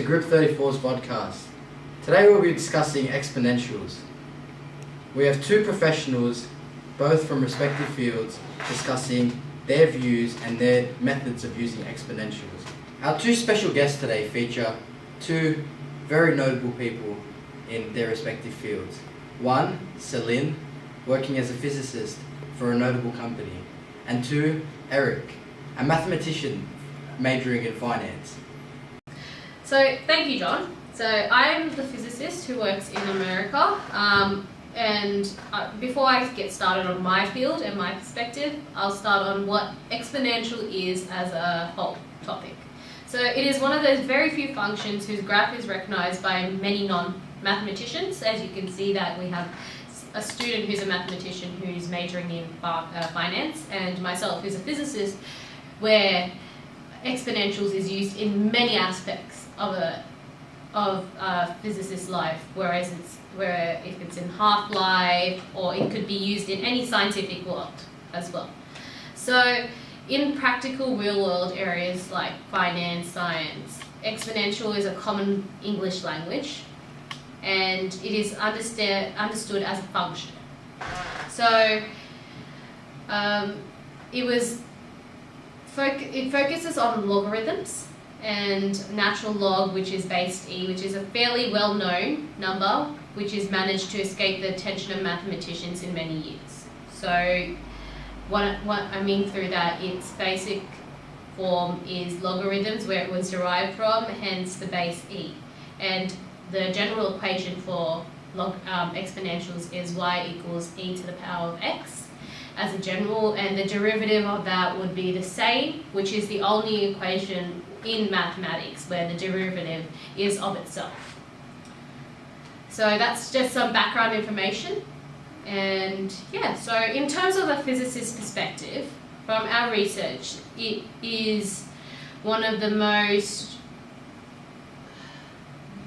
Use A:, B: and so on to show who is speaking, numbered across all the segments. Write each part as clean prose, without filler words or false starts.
A: Group 34's Vodcast. Today we'll be discussing exponentials. We have two professionals, both from respective fields, discussing their views and their methods of using exponentials. Our two special guests today feature two very notable people in their respective fields. One, Celine, working as a physicist for a notable company, and two, Eric, a mathematician majoring in finance.
B: So thank you, John. So I'm the physicist who works in America, and before I get started on my field and my perspective, I'll start on what exponential is as a whole topic. So it is one of those very few functions whose graph is recognized by many non-mathematicians. As you can see that we have a student who's a mathematician who's majoring in finance, and myself who's a physicist, where exponentials is used in many aspects of a physicist's life, whereas if it's in half-life, or it could be used in any scientific world as well. So in practical real-world areas like finance, science, exponential is a common English language, and it is understood as a function. So it focuses on logarithms and natural log, which is base e, which is a fairly well-known number, which is managed to escape the attention of mathematicians in many years. So what I mean through that, its basic form is logarithms, where it was derived from, hence the base e. And the general equation for exponentials is y equals e to the power of x as a general, and the derivative of that would be the same, which is the only equation in mathematics where the derivative is of itself. So that's just some background information. And yeah, so in terms of a physicist's perspective, from our research, it is one of the most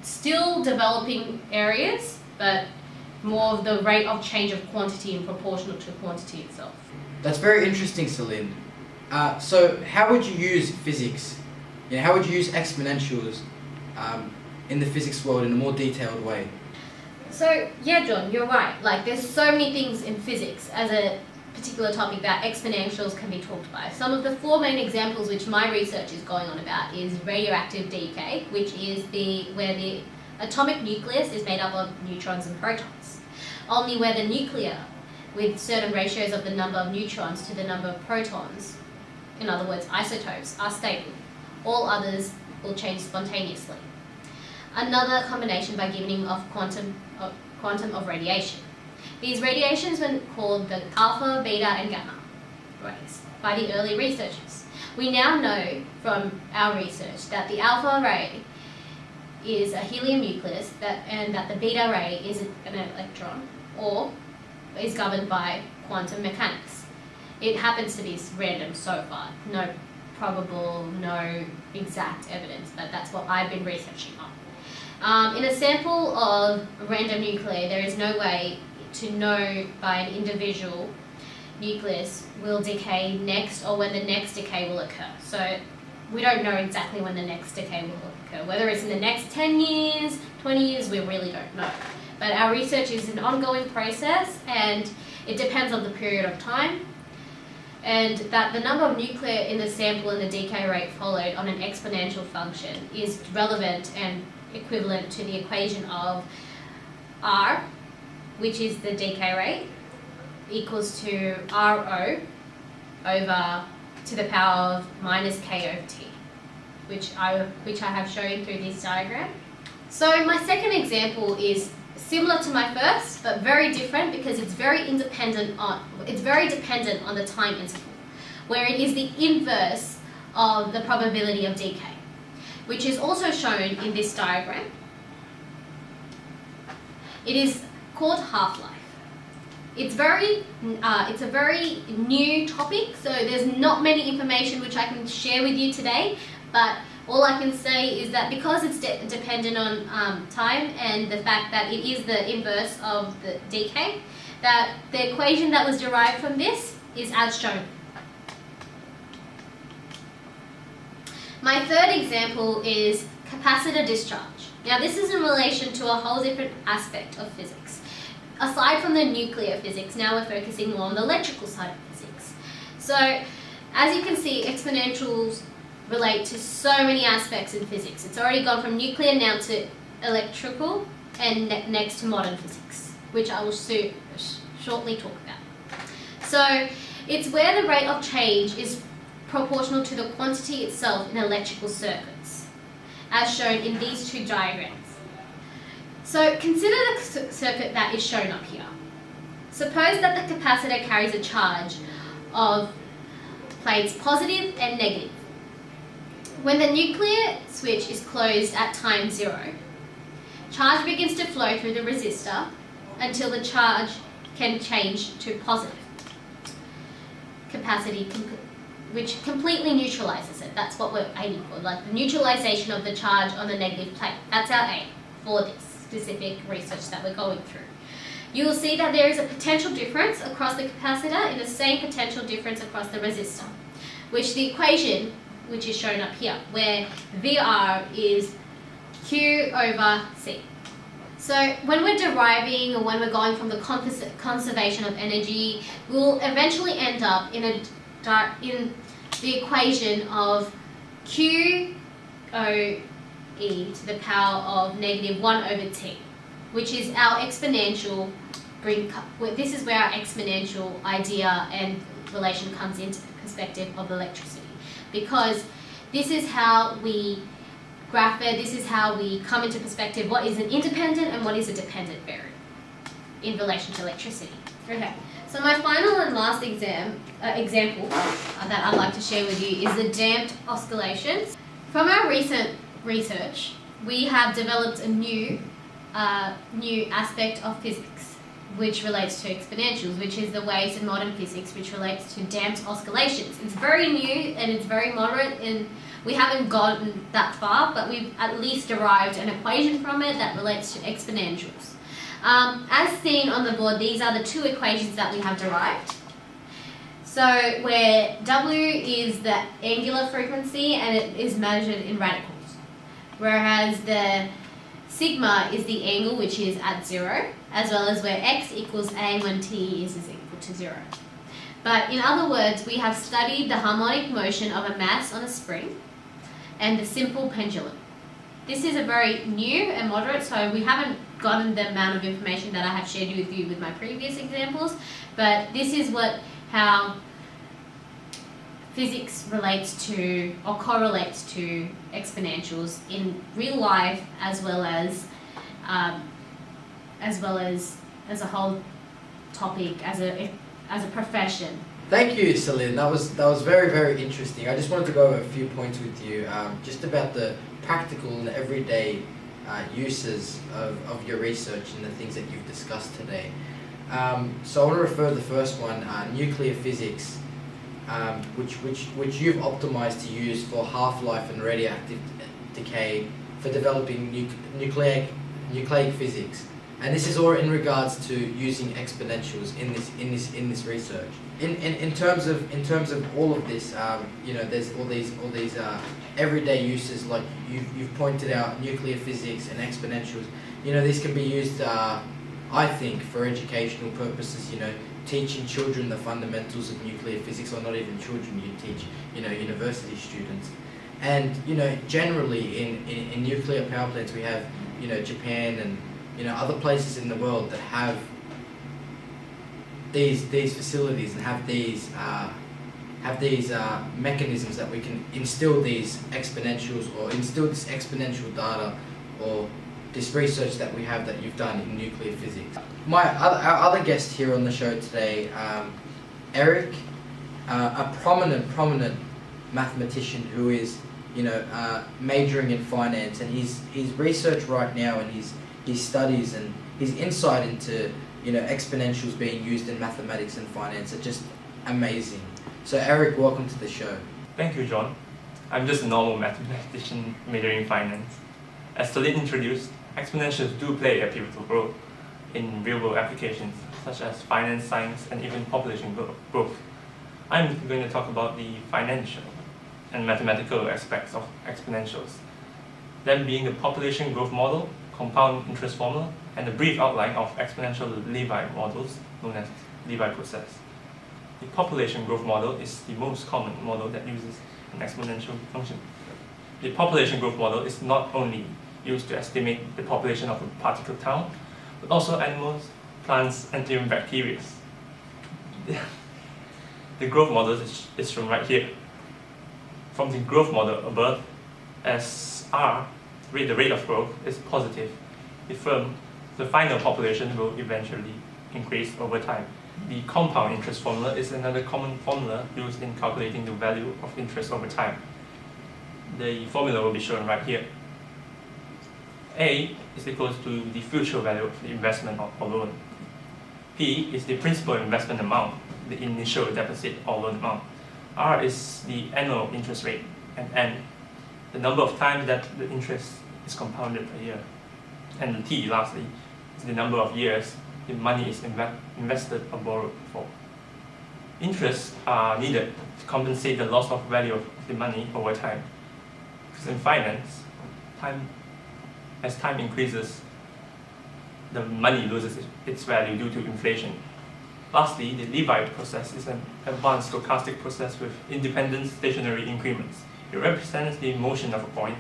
B: still developing areas, but more of the rate of change of quantity and proportional to quantity itself.
A: That's very interesting, Celine. So how would you use physics? How would you use exponentials in the physics world in a more detailed way?
B: So yeah, John, you're right. Like, there's so many things in physics as a particular topic that exponentials can be talked about. Some of the four main examples which my research is going on about is radioactive decay, which is where the atomic nucleus is made up of neutrons and protons. Only where the nuclear, with certain ratios of the number of neutrons to the number of protons, in other words isotopes, are stable. All others will change spontaneously. Another combination by giving of quantum of radiation. These radiations were called the alpha, beta and gamma rays by the early researchers. We now know from our research that the alpha ray is a helium nucleus and that the beta ray is an electron, or is governed by quantum mechanics. It happens to be random so far. No probable, no exact evidence, but that's what I've been researching on. In a sample of random nuclei, there is no way to know by an individual nucleus will decay next, or when the next decay will occur. So we don't know exactly when the next decay will occur. Whether it's in the next 10 years, 20 years, we really don't know. But our research is an ongoing process, and it depends on the period of time, and that the number of nuclei in the sample and the decay rate followed on an exponential function is relevant and equivalent to the equation of R, which is the decay rate, equals to RO over to the power of minus K over T, which I have shown through this diagram. So my second example is similar to my first, but very different because it's very dependent on the time interval, where it is the inverse of the probability of decay, which is also shown in this diagram. It is called half-life. It's a very new topic, so there's not many information which I can share with you today, but all I can say is that because it's dependent on time and the fact that it is the inverse of the decay, that the equation that was derived from this is as shown. My third example is capacitor discharge. Now this is in relation to a whole different aspect of physics. Aside from the nuclear physics, now we're focusing more on the electrical side of physics. So, as you can see, exponentials relate to so many aspects in physics. It's already gone from nuclear now to electrical and next to modern physics, which I will shortly talk about. So, it's where the rate of change is proportional to the quantity itself in electrical circuits, as shown in these two diagrams. So consider the circuit that is shown up here. Suppose that the capacitor carries a charge of plates positive and negative. When the nuclear switch is closed at time 0, charge begins to flow through the resistor until the charge can change to positive capacity, which completely neutralizes it. That's what we're aiming for, like the neutralization of the charge on the negative plate. That's our aim for this specific research that we're going through. You will see that there is a potential difference across the capacitor and the same potential difference across the resistor, which the equation, which is shown up here, where VR is Q over C. So when we're deriving or when we're going from the conservation of energy, we'll eventually end up in the equation of Q O e to the power of negative 1 over t, which is our exponential this is where our exponential idea and relation comes into the perspective of electricity, because this is how we graph it, this is how we come into perspective what is an independent and what is a dependent variable in relation to electricity. Okay, so my final and last example that I'd like to share with you is the damped oscillations. From our recent research, we have developed a new aspect of physics which relates to exponentials, which is the waves in modern physics which relates to damped oscillations. It's very new and it's very moderate, and we haven't gotten that far, but we've at least derived an equation from it that relates to exponentials. As seen on the board, these are the two equations that we have derived. So where W is the angular frequency and it is measured in radicals, whereas the sigma is the angle which is at 0, as well as where x equals a when t is equal to 0. But in other words, we have studied the harmonic motion of a mass on a spring and the simple pendulum. This is a very new and moderate, so we haven't gotten the amount of information that I have shared with you with my previous examples, but this is how physics relates to or correlates to exponentials in real life, as well as a whole topic as a profession.
A: Thank you, Celine. That was very, very interesting. I just wanted to go over a few points with you, just about the practical and everyday uses of your research and the things that you've discussed today. So I want to refer to the first one, nuclear physics, which you've optimized to use for half-life and radioactive decay for developing nucleic physics. And this is all in regards to using exponentials in this research. In terms of all of this, there's all these everyday uses, like you've pointed out, nuclear physics and exponentials. These can be used, I think, for educational purposes. Teaching children the fundamentals of nuclear physics, or not even children. You teach, university students. And generally in nuclear power plants, we have Japan and other places in the world that have these facilities and have these mechanisms that we can instill these exponentials, or instill this exponential data, or this research that we have that you've done in nuclear physics. Our other guest here on the show today, Eric, a prominent mathematician who is majoring in finance, and his research right now and his studies and his insight into exponentials being used in mathematics and finance are just amazing. So Eric, welcome to the show.
C: Thank you, John. I'm just a normal mathematician majoring in finance. As Celine introduced, exponentials do play a pivotal role in real-world applications such as finance, science, and even population growth. I'm going to talk about the financial and mathematical aspects of exponentials. then being the population growth model, compound interest formula, and a brief outline of exponential Levi models known as Levi process. The population growth model is the most common model that uses an exponential function. The population growth model is not only used to estimate the population of a particular town, but also animals, plants, and even bacteria. The growth model is shown right here. From the growth model above, as R, the rate of growth, is positive, the final population will eventually increase over time. The compound interest formula is another common formula used in calculating the value of interest over time. The formula will be shown right here. A is equal to the future value of the investment or loan. P is the principal investment amount, the initial deposit or loan amount. R is the annual interest rate, and N, the number of times that the interest is compounded per year. And the T, lastly, is the number of years the money is invested or borrowed for. Interests are needed to compensate the loss of value of the money over time. Because in finance, as time increases, the money loses its value due to inflation. Lastly, the Levi process is an advanced stochastic process with independent stationary increments. It represents the motion of a point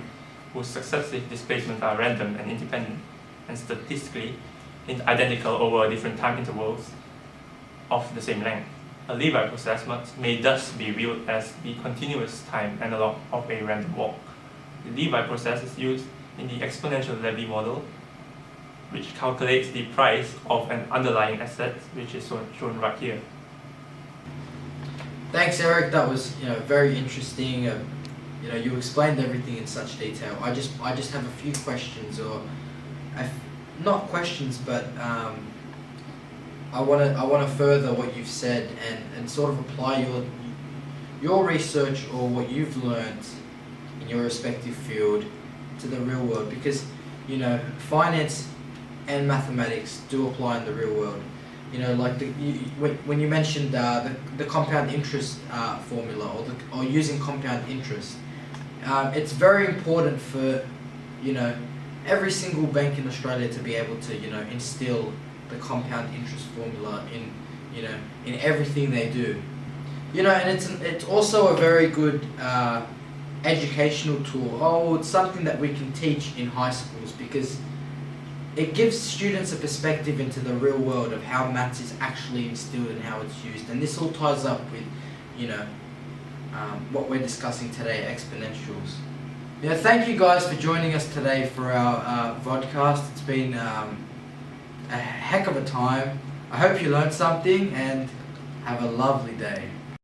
C: whose successive displacements are random and independent, and statistically identical over different time intervals of the same length. A Levi process may thus be viewed as the continuous time analog of a random walk. The Levi process is used in the exponential Levy model, which calculates the price of an underlying asset, which is shown right here.
A: Thanks, Eric. That was very interesting. You explained everything in such detail. I just have a few questions, or not questions, but I want to further what you've said and sort of apply your research or what you've learned in your respective field to the real world, because finance and mathematics do apply in the real world. Like when you mentioned the compound interest formula or using compound interest, it's very important for every single bank in Australia to be able to instill the compound interest formula in everything they do. And it's also a very good educational tool. It's something that we can teach in high schools, because it gives students a perspective into the real world of how maths is actually instilled and how it's used. And this all ties up with, what we're discussing today, exponentials. Thank you guys for joining us today for our Vodcast. It's been a heck of a time. I hope you learned something, and have a lovely day.